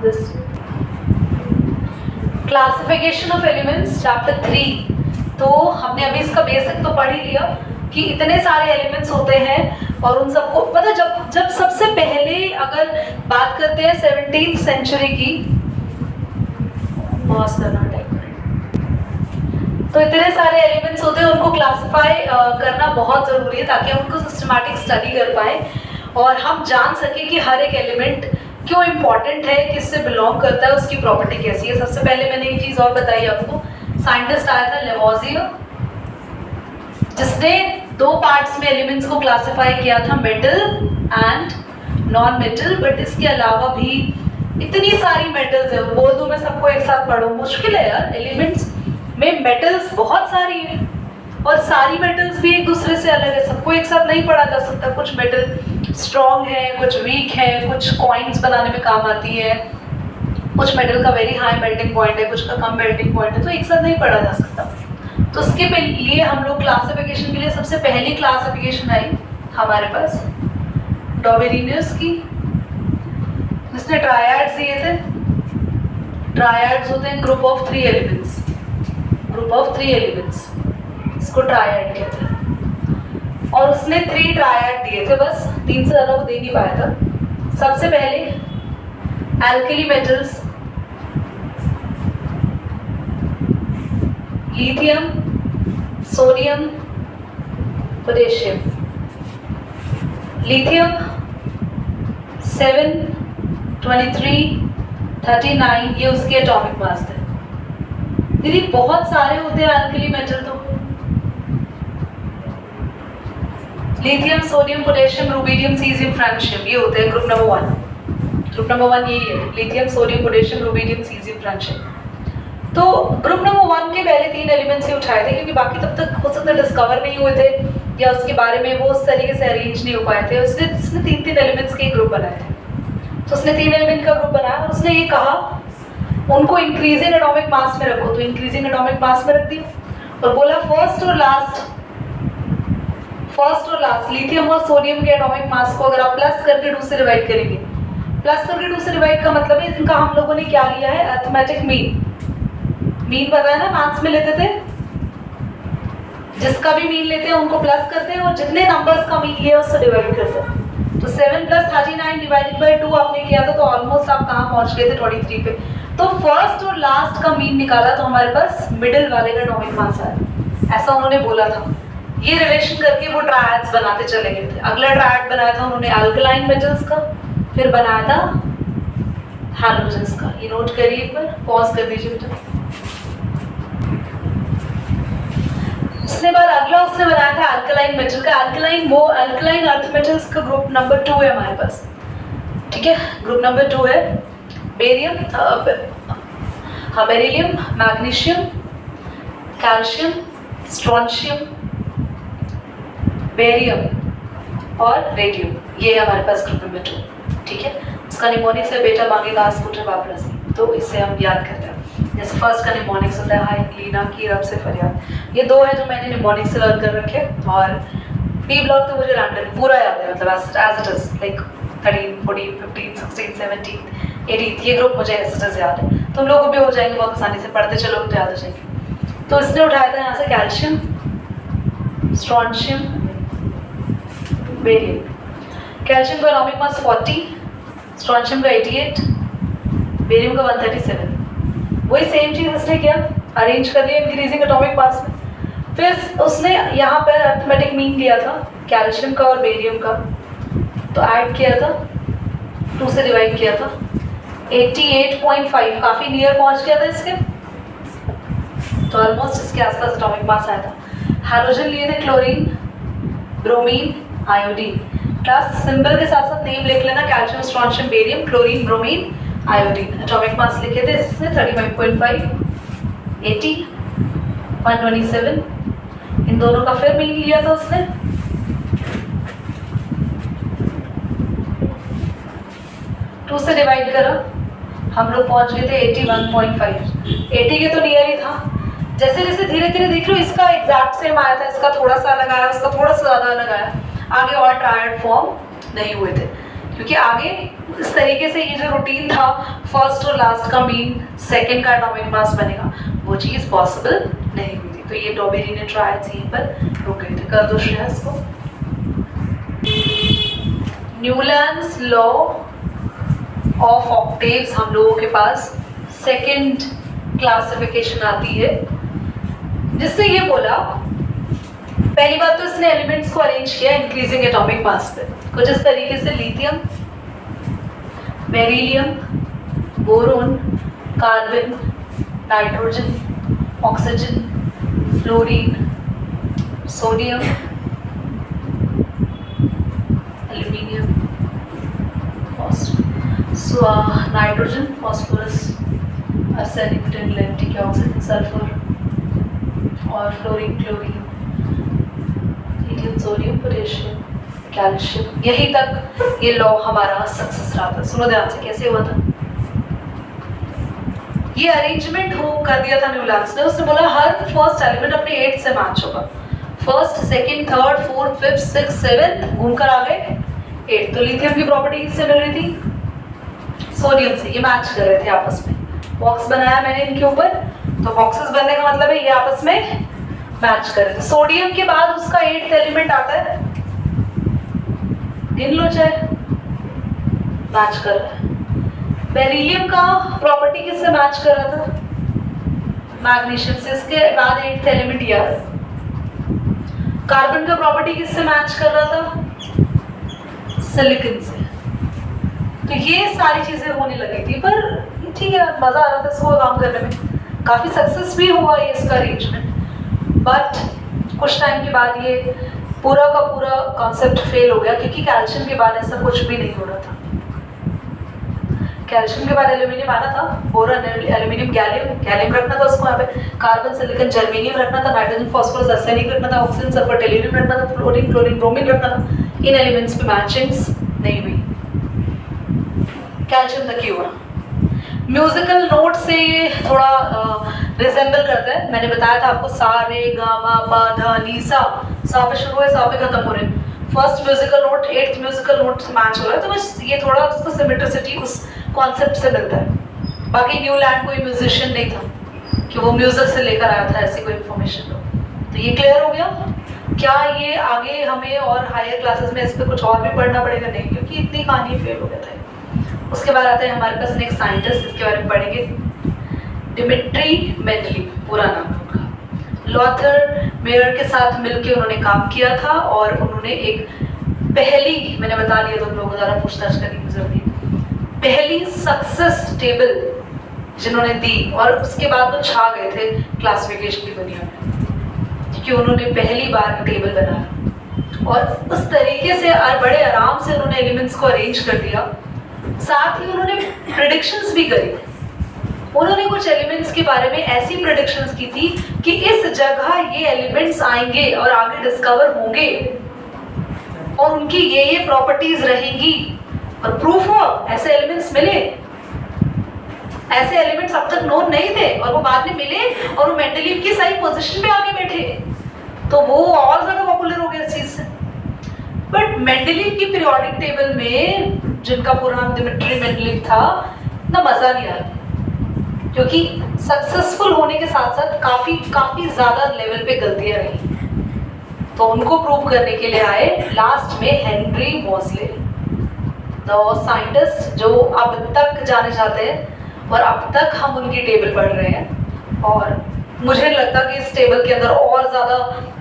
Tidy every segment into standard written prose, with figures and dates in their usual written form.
This classification of elements chapter 3। तो हमने अभी इसका बेसिक तो पढ़ ही लिया कि इतने सारे एलिमेंट्स होते हैं और उन सबको पता जब सबसे पहले अगर बात करते हैं 17th सेंचुरी की, तो इतने सारे एलिमेंट्स होते हैं, उनको क्लासिफाई करना बहुत ज़रूरी है ताकि हम उनको सिस्टमैटिक स्टडी कर पाए और हम जान सकें कि हर एक एलिमेंट क्यों इम्पॉर्टेंट है, किससे बिलोंग करता है, उसकी प्रॉपर्टी कैसी है। सबसे पहले मैंने एक चीज़ और बताई आपको, साइंटिस्ट आया था लेवोजियर, जिसने 2 पार्ट्स में एलिमेंट्स को क्लासिफाई किया था, metal and non metal. But इसके अलावा भी इतनी सारी मेटल्स है, बोल दूं मैं सबको एक साथ पढ़ो, मुश्किल है यार। एलिमेंट्स में मेटल्स बहुत सारी हैं और सारी मेटल्स भी एक दूसरे से अलग है, सबको एक साथ नहीं पढ़ा जा सकता। कुछ मेटल स्ट्रॉन्ग है, कुछ वीक है, कुछ कॉइन्स बनाने में काम आती है, कुछ मेटल का वेरी हाई मेल्टिंग पॉइंट है, कुछ का कम मेल्टिंग पॉइंट है, तो एक साथ नहीं पढ़ा जा सकता। तो उसके लिए हम लोग क्लासिफिकेशन के लिए सबसे पहली क्लासिफिकेशन आई हमारे पास डॉबेरिनियस की, जिसने ट्रायड्स दिए थे। ट्रायड्स होते हैं group of 3 elements, group of 3 elements, इसको ट्रायड कहते हैं। और उसने 3 ट्रायड दिए थे, बस 3 से ज़्यादा वो दे नहीं पाया था। सबसे पहले alkali metals, lithium, sodium, potassium. Lithium 7, 23, 39 ये उसके एटॉमिक मास है। दीदी बहुत सारे होते हैं एल्कली मेटल, तो lithium, sodium, potassium, rubidium, caesium, francium, ये होते हैं ग्रुप नंबर 1। ग्रुप नंबर 1 यही है, lithium, sodium, potassium, rubidium, caesium, francium. तो ग्रुप नंबर 1 के पहले 3 एलिमेंट्स ही उठाए थे, क्योंकि बाकी तब तक हो सकता है डिस्कवर नहीं हुए थे या उसके बारे में वो उस तरीके से अरेंज नहीं हो पाए थे। उसने 3 एलिमेंट्स के ग्रुप बनाए थे। तो उसने 3 एलिमेंट का ग्रुप बनाया और उसने ये कहा उनको इंक्रीजिंग एटॉमिक मास में रखो, तो इंक्रीजिंग एटॉमिक मास में रख दिया और बोला फर्स्ट और लास्ट लिथियम और सोडियम के एटॉमिक मास को अगर आप प्लस करके 2 से डिवाइड करेंगे, प्लस करके 2 से डिवाइड का मतलब है इनका हम लोगों ने क्या लिया है, अरिथमेटिक मीन पता है ना, मैथ्स में लेते थे, जिसका भी मीन लेते हैं उनको प्लस करते हैं और जितने नंबर्स का मीन लिया उससे डिवाइड करते हैं। तो 7 + 39 डिवाइडेड बाय 2 आपने किया था, तो ऑलमोस्ट आप कहाँ पहुंच गए थे, 23 पे। तो फर्स्ट और लास्ट का मीन निकाला तो हमारे पास मिडिल वाले का एटॉमिक मास आया, ऐसा उन्होंने बोला था। ये रिलेशन करके वो ट्रायड्स बनाते चले गए थे। अगला ट्रायड बनाया था उन्होंने अल्कलाइन मेटल्स का, फिर बनाया था हैलोजेंस का। ये नोट करिए, एक बार पॉज कर दीजिए बेटा। उसने बाद अगला उसने बनाया था अल्कलाइन मेटल का। अल्कलाइन अर्थ मेटल्स का ग्रुप नंबर 2 है हमारे पास, ठीक है। ग्रुप नंबर 2 है barium, beryllium, magnesium, calcium, strontium, barium और रेडियम, ये है हमारे पास ग्रुप नंबर 2, ठीक है। उसका निमोनिक्स है बेटा मांगे घास फूटे वापस, तो इससे हम याद करते हैं। जैसे फर्स्ट का निमोनिक्स होता है हाय लीना की रब से फरियाद। ये 2 है जो मैंने निमोनिक्स से लर्न कर रखे, और बी ब्लॉक तो मुझे रैंडम पूरा याद है, मतलब एज इट इज लाइक 13, 14, 15, 16, 17, 18 ये ग्रुप मुझे एज इट इज याद है। तुम लोगों को भी हो जाएंगे बहुत आसानी से, पढ़ते चलो तो याद हो जाएंगे। तो इसने उठाया था यहाँ से कैल्शियम, स्ट्रोंशियम, बेरियम। कैल्शियम का एटॉमिक मास 40, स्ट्रोंशियम का 88, बेरियम का 137। वही सेम चीज इसने किया, अरेंज कर लिया इंक्रीजिंग एटॉमिक मास में। फिर उसने यहाँ पर अरिथमेटिक मीन लिया था कैल्शियम का और बेरियम का, तो ऐड किया था, 2 से डिवाइड किया था, 88.5 काफी नियर पहुंच गया था इसके, तो ऑलमोस्ट इसके आसपास एटॉमिक मास आया था। हाइड्रोजन लिए थे chlorine, bromine, iodine. Class symbol के साथ साथ नेम लिख लेना, calcium, strontium, barium, chlorine, bromine, iodine. Atomic mass लिखे थे इसने 35.5, 80, 127। इन दोनों का फिर मीन लिया था उसने, टू से डिवाइड करा, हम लोग पहुंच गए थे 81.5। 80 के तो नियर ही था। जैसे जैसे धीरे धीरे देख लो, इसका एग्जैक्ट सेम आया था, इसका थोड़ा सा अलग आया, उसका थोड़ा सा ज़्यादा अलग आया। आगे और ट्रायड फॉर्म नहीं हुए थे, क्योंकि आगे इस तरीके से ये जो रूटीन था फर्स्ट और लास्ट का मीन सेकंड का एटॉमिक मास बनेगा, वो चीज़ पॉसिबल नहीं हुई थी। तो ये डॉबेरी ने ट्रायल्स यहीं पर रुक गए थे। कर दो श्रेया इसको। न्यूलैंड्स लॉ ऑफ ऑक्टेव्स हम लोगों के पास सेकंड क्लासिफिकेशन आती है, जिससे ये बोला, पहली बात तो इसने एलिमेंट्स को अरेंज किया इंक्रीजिंग एटॉमिक मास पे, कुछ इस तरीके से lithium, beryllium, boron, carbon, nitrogen, oxygen, fluorine, sodium, aluminium, nitrogen, phosphorus, arsenic, tin, lead, ठीक है, ऑक्सीजन, सल्फर और fluorine, chlorine, helium, sodium, potassium, calcium. यही तक ये लॉ हमारा सक्सेस रहा था। सुनो ध्यान से कैसे हुआ था। ये अरेंजमेंट हो कर दिया था न्यूलैंड्स ने। उसने बोला हर फर्स्ट एलिमेंट अपने 8 से मैच होगा, first, second, third, fourth, fifth, six, seventh घूमकर आ गए 8। तो लिथियम की प्रॉपर्टी किससे मिल रही थी? सोडियम से। ये मैच कर रहे थे आपस में। बॉक्स बनाया मैंने इनके ऊपर, तो बॉक्सेस बनने का मतलब है ये आपस में मैच कर रहे थे। सोडियम के बाद उसका 8th एलिमेंट आता है, गिन लो चाहे, मैच कर रहा है। बेरिलियम का प्रॉपर्टी किससे मैच कर रहा था? मैग्नीशियम से। इसके बाद 8th एलिमेंट ये आ रहा है। कार्बन का प्रॉपर्टी किससे मैच कर रहा था? सिलिकॉन से। तो ये सारी चीजें होने लगी थी, पर ठीक है, मजा आ रहा था इसको काम करने में, काफी सक्सेस भी हुआ ये इसका अरेंजमेंट। बट कुछ टाइम के बाद ये पूरा का पूरा कॉन्सेप्ट फेल हो गया, क्योंकि कैल्शियम के बाद ऐसा कुछ भी नहीं हो रहा था। कैल्शियम के बाद एल्यूमिनियम आना था, बोरॉन, एल्यूमिनियम, गैलियम रखना था उसको यहाँ पे, कार्बन, सिलिकॉन, जर्मेनियम रखना था, नाइट्रोजन, फास्फोरस, आर्सेनिक रखना था, ऑक्सीजन, सल्फर, टेलुरियम रखना था, फ्लोरीन, क्लोरीन, ब्रोमीन रखना था। इन एलिमेंट्स पे मैचिंग्स नहीं हुई, कैल्शियम तक ही हुआ। म्यूजिकल नोट से ये थोड़ा रिजेंबल करता है। मैंने बताया था आपको सा रे गा मा पा धा नी सा, सा पे शुरू है, सा पे खत्म हो रहे हैं। First musical note 8th musical note से मैच हो रहा है, तो बस ये थोड़ा उसको सिमेट्रिसिटी उस कॉन्सेप्ट से मिलता है। बाकी न्यूलैंड कोई म्यूजिशियन नहीं था कि वो म्यूजिक से लेकर आया था ऐसी कोई इंफॉर्मेशन। तो ये क्लियर हो गया। क्या ये आगे हमें और हायर क्लासेस में इस पर कुछ और भी पढ़ना पड़ेगा? नहीं, क्योंकि इतनी कहानी फेल हो गया था। उसके बाद आते हैं हमारे पास नेक्स्ट साइंटिस्ट, इसके बारे में पढ़ेंगे। डिमिट्री मेंडलीव पूरा नाम उनका। लॉथर मेयर के साथ मिलकर उन्होंने काम किया था, और उन्होंने एक पहली, मैंने बता दिया तुम लोगों द्वारा पूछताछ करने की जरूरत नहीं, पहली सक्सेस टेबल जिन्होंने दी, और उसके बाद वो छा गए थे क्लासिफिकेशन की दुनिया में, क्योंकि उन्होंने पहली बार टेबल बनाया और उस तरीके से बड़े आराम से उन्होंने एलिमेंट्स को अरेंज कर दिया। साथ ही उन्होंने प्रेडिक्शंस भी करी। उन्होंने कुछ एलिमेंट्स के बारे में ऐसी प्रेडिक्शंस की थी कि इस जगह ये एलिमेंट्स आएंगे और आगे डिस्कवर होंगे, और उनकी ये प्रॉपर्टीज रहेंगी, और प्रूफ हुआ, ऐसे एलिमेंट्स मिले। ऐसे एलिमेंट्स अब तक नोन नहीं थे, और वो बाद में मिले, और वो मेंडलीव की सही पोजीशन पे आके बैठे, तो वो और ज्यादा पॉपुलर हो गया इस चीज से। बट मेंडलीव की पीरियोडिक टेबल में, जिनका पूरा नाम डिमिट्री मेंडलीव था, ना मजा नहीं आया, क्योंकि सक्सेसफुल होने के साथ साथ काफी ज्यादा लेवल पे गलतियां रही। तो उनको प्रूव करने के लिए आए लास्ट में हेनरी मोज़ले, द साइंटिस्ट जो अब तक जाने जाते हैं, और अब तक हम उनकी टेबल पढ़ रहे हैं। और मुझे नहीं लगता कि इस टेबल के अंदर और ज्यादा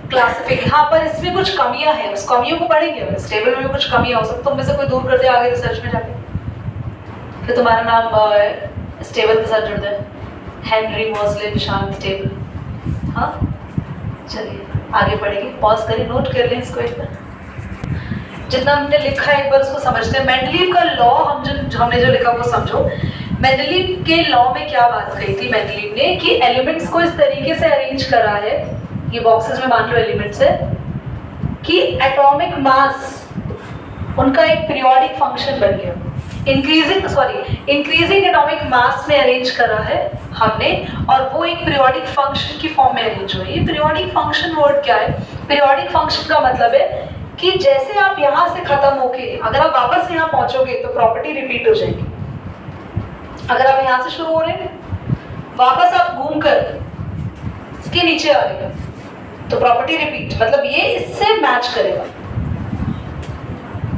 क्लासिफिक, हाँ पर इसमें कुछ कमियां हैं, उस कमियों को पढ़ेंगे। इस टेबल में भी कुछ कमियां हो सकती, तुम में से कोई दूर कर दे आगे रिसर्च में जाके, फिर तुम्हारा नाम इस टेबल के साथ जुड़ जाए, हेनरी मोज़ले निशांत टेबल। हाँ चलिए आगे पढ़ेंगे, पॉज करिए, नोट कर लें इसको एक बार, जितना हमने लिखा है एक बार उसको समझते हैं। मेंडलीव का लॉ हमने जो लिखा वो समझो। मेंडलीव के लॉ में क्या बात कही थी मेंडलीव ने, कि एलिमेंट्स को इस तरीके से अरेंज करा है, ये बॉक्सेस में मान लो एलिमेंट्स है, कि एटॉमिक मास उनका एक पीरियोडिक फंक्शन बन गया। इंक्रीजिंग एटॉमिक मास में अरेंज करा है हमने, और वो एक पीरियोडिक फंक्शन की फॉर्म में अरेंज हुई। ये पीरियोडिक फंक्शन वर्ड क्या है? पीरियोडिक फंक्शन का मतलब है कि जैसे आप यहाँ से खत्म होके अगर आप वापस यहाँ पहुंचोगे तो प्रॉपर्टी रिपीट हो जाएगी। अगर आप यहाँ से शुरू हो रहे हैं वापस आप घूमकर इसके नीचे आ रहे हैं तो प्रॉपर्टी रिपीट, मतलब ये इससे मैच करेगा।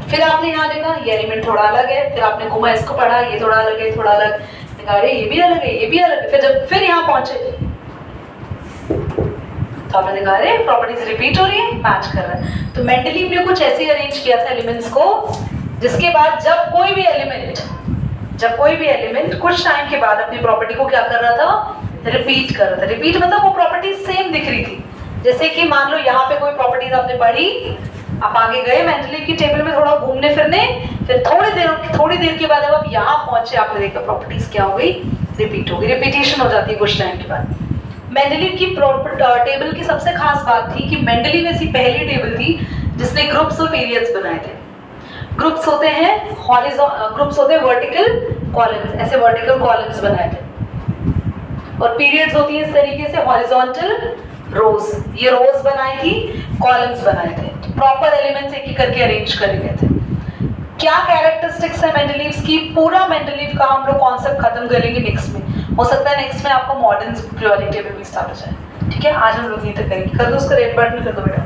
फिर आपने यहाँ देखा ये एलिमेंट थोड़ा अलग है, फिर आपने घुमा इसको पढ़ा ये थोड़ा अलग है, थोड़ा अलग, देखा अरे ये भी अलग है, ये भी अलग है। फिर जब फिर यहाँ पहुंचे तो आपने देखा अरे प्रॉपर्टीज रिपीट हो रही है, मैच कर रहा है। तो मेंडलीव ने कुछ ऐसे अरेंज किया था एलिमेंट्स को, जिसके बाद जब कोई भी एलिमेंट कुछ टाइम के बाद अपनी प्रॉपर्टी को क्या कर रहा था, रिपीट कर रहा था। रिपीट मतलब वो प्रॉपर्टी सेम दिख रही थी। जैसे कि मान लो यहाँ पे कोई प्रॉपर्टीज आपने पढ़ी, आप आगे गए मेंडलीव की टेबल में थोड़ा घूमने फिरने, फिर थोड़ी देर के बाद जब आप यहाँ पहुंचे आपने देखा प्रॉपर्टीज क्या हो गई, रिपीट हो गई। रिपीटेशन हो जाती है कुछ टाइम के बाद। मेंडलीव की टेबल की सबसे खास बात थी कि मेंडलीव ऐसी पहली टेबल थी जिसने ग्रुप्स और पीरियड्स बनाए थे। ग्रुप्स होते हैं ग्रुप्स होते हैं वर्टिकल कॉलम्स, ऐसे वर्टिकल कॉलम्स बनाए थे, और पीरियड्स होती है इस तरीके से हॉरिजॉन्टल रोज। ये रोज बनाई थी, कॉलम्स बनाए थे, प्रॉपर एलिमेंट्स एक एक करके अरेंज करे गए थे। क्या कैरेक्टरिस्टिक्स है मेंडलीव्स की, पूरा मेंडलीव का हम लोग कॉन्सेप्ट खत्म करेंगे नेक्स्ट में। हो सकता है नेक्स्ट में आपको मॉडर्न प्रियोरिटी टेबल भी स्टार्ट हो जाए। ठीक है, आज हम लोग यहीं तक करेंगे। कर दो उसका रेड बटन कर दो बेटा।